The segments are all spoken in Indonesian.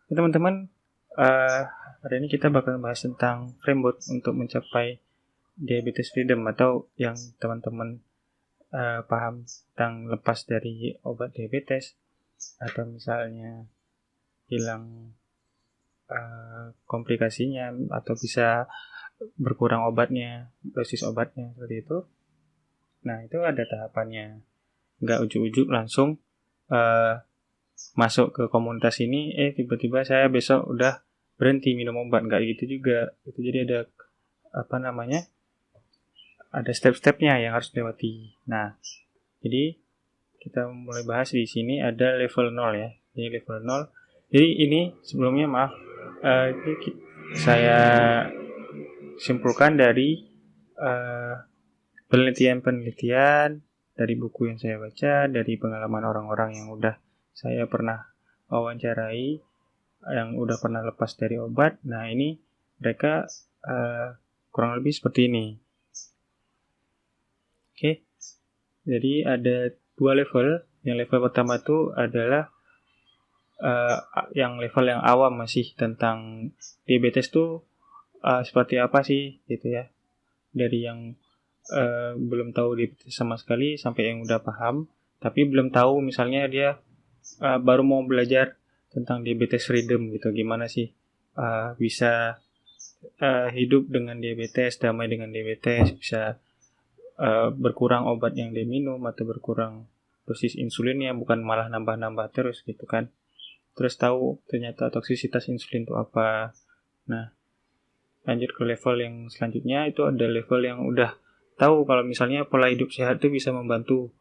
Teman-teman, hari ini kita bakal bahas tentang framework untuk mencapai diabetes freedom, atau yang teman-teman paham tentang lepas dari obat diabetes, atau misalnya hilang komplikasinya, atau bisa berkurang obatnya, dosis obatnya, seperti itu. Nah, itu ada tahapannya. Nggak ujuk-ujuk langsung masuk ke komunitas ini, tiba-tiba saya besok udah berhenti minum obat. Nggak gitu juga. Itu jadi ada ada step-stepnya yang harus dilewati. Nah, jadi kita mulai bahas di sini ada level 0 ya. Jadi level 0. Jadi ini sebelumnya maaf, saya simpulkan dari penelitian-penelitian, dari buku yang saya baca, dari pengalaman orang-orang yang udah saya pernah wawancarai, yang udah pernah lepas dari obat. Nah, ini mereka kurang lebih seperti ini. Oke. Jadi ada 2 level. Yang level pertama itu adalah yang level yang awam masih tentang diabetes tuh seperti apa sih gitu ya. Dari yang belum tahu diabetes sama sekali sampai yang udah paham, tapi belum tahu misalnya dia baru mau belajar tentang diabetes freedom gitu. Gimana sih bisa hidup dengan diabetes, damai dengan diabetes, bisa berkurang obat yang dia minum atau berkurang dosis insulinnya, bukan malah nambah-nambah terus gitu kan. Terus tahu ternyata toksisitas insulin itu apa. Nah, lanjut ke level yang selanjutnya, itu ada level yang udah tahu kalau misalnya pola hidup sehat itu bisa membantu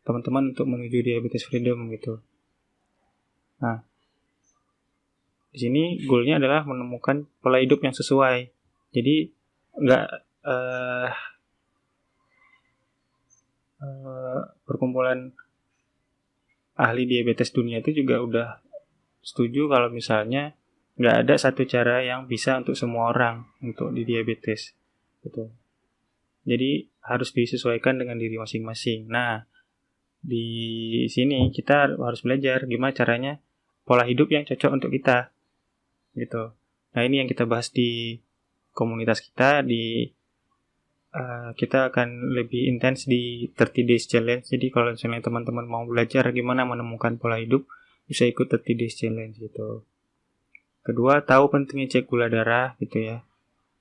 teman-teman untuk menuju diabetes freedom gitu. Nah, di sini goalnya adalah menemukan pola hidup yang sesuai. Jadi nggak perkumpulan ahli diabetes dunia itu juga udah setuju kalau misalnya nggak ada satu cara yang bisa untuk semua orang untuk di diabetes gitu. Jadi harus disesuaikan dengan diri masing-masing. Nah, di sini kita harus belajar gimana caranya pola hidup yang cocok untuk kita gitu. Nah, ini yang kita bahas di komunitas kita. Kita akan lebih intens di 30 days challenge. Jadi kalau misalnya teman-teman mau belajar gimana menemukan pola hidup, bisa ikut 30 days challenge gitu. Kedua, tahu pentingnya cek gula darah gitu ya.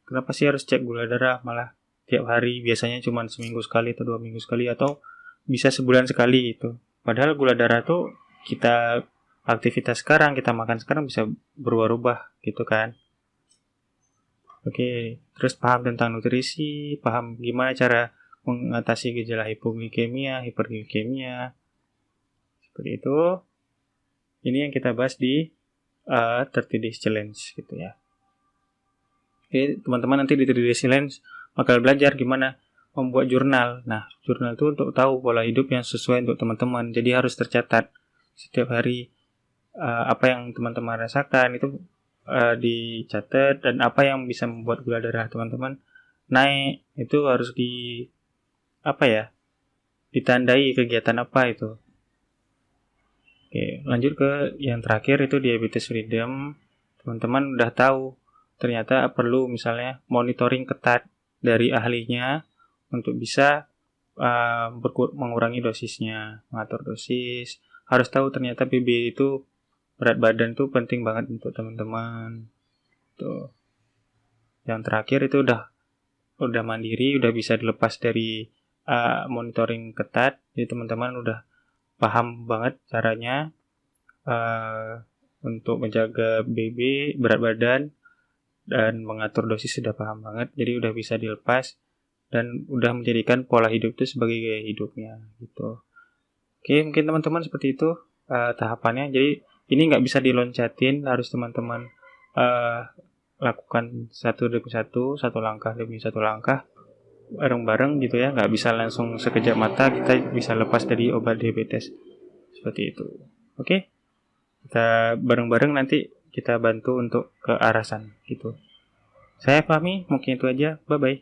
Kenapa sih harus cek gula darah malah tiap hari? Biasanya cuma seminggu sekali atau 2 minggu sekali, atau bisa sebulan sekali gitu. Padahal gula darah tuh kita aktivitas sekarang, kita makan sekarang bisa berubah-ubah gitu kan. Oke, terus paham tentang nutrisi, paham gimana cara mengatasi gejala hipoglikemia, hiperglikemia. Seperti itu. Ini yang kita bahas di 30 Days Challenge gitu ya. Oke, teman-teman nanti di 30 Days Challenge bakal belajar gimana membuat jurnal. Nah, jurnal itu untuk tahu pola hidup yang sesuai untuk teman-teman. Jadi harus tercatat setiap hari apa yang teman-teman rasakan itu dicatat, dan apa yang bisa membuat gula darah teman-teman naik itu harus ditandai kegiatan apa itu. Oke, lanjut ke yang terakhir, itu diabetes freedom. Teman-teman udah tahu ternyata perlu misalnya monitoring ketat dari ahlinya untuk bisa mengurangi dosisnya, mengatur dosis. Harus tahu ternyata PB itu, berat badan itu penting banget untuk teman-teman. Tuh. Yang terakhir itu udah mandiri, udah bisa dilepas dari monitoring ketat. Jadi teman-teman udah paham banget caranya untuk menjaga BB, berat badan, dan mengatur dosis sudah paham banget. Jadi udah bisa dilepas dan udah menjadikan pola hidup itu sebagai gaya hidupnya gitu. Oke, mungkin teman-teman seperti itu tahapannya. Jadi ini nggak bisa diloncatin, harus teman-teman lakukan satu demi satu langkah demi satu langkah, bareng-bareng gitu ya. Nggak bisa langsung sekejap mata kita bisa lepas dari obat diabetes seperti itu. Oke, kita bareng-bareng nanti kita bantu untuk ke arah sana gitu. Saya Fahmi, mungkin itu aja. Bye bye.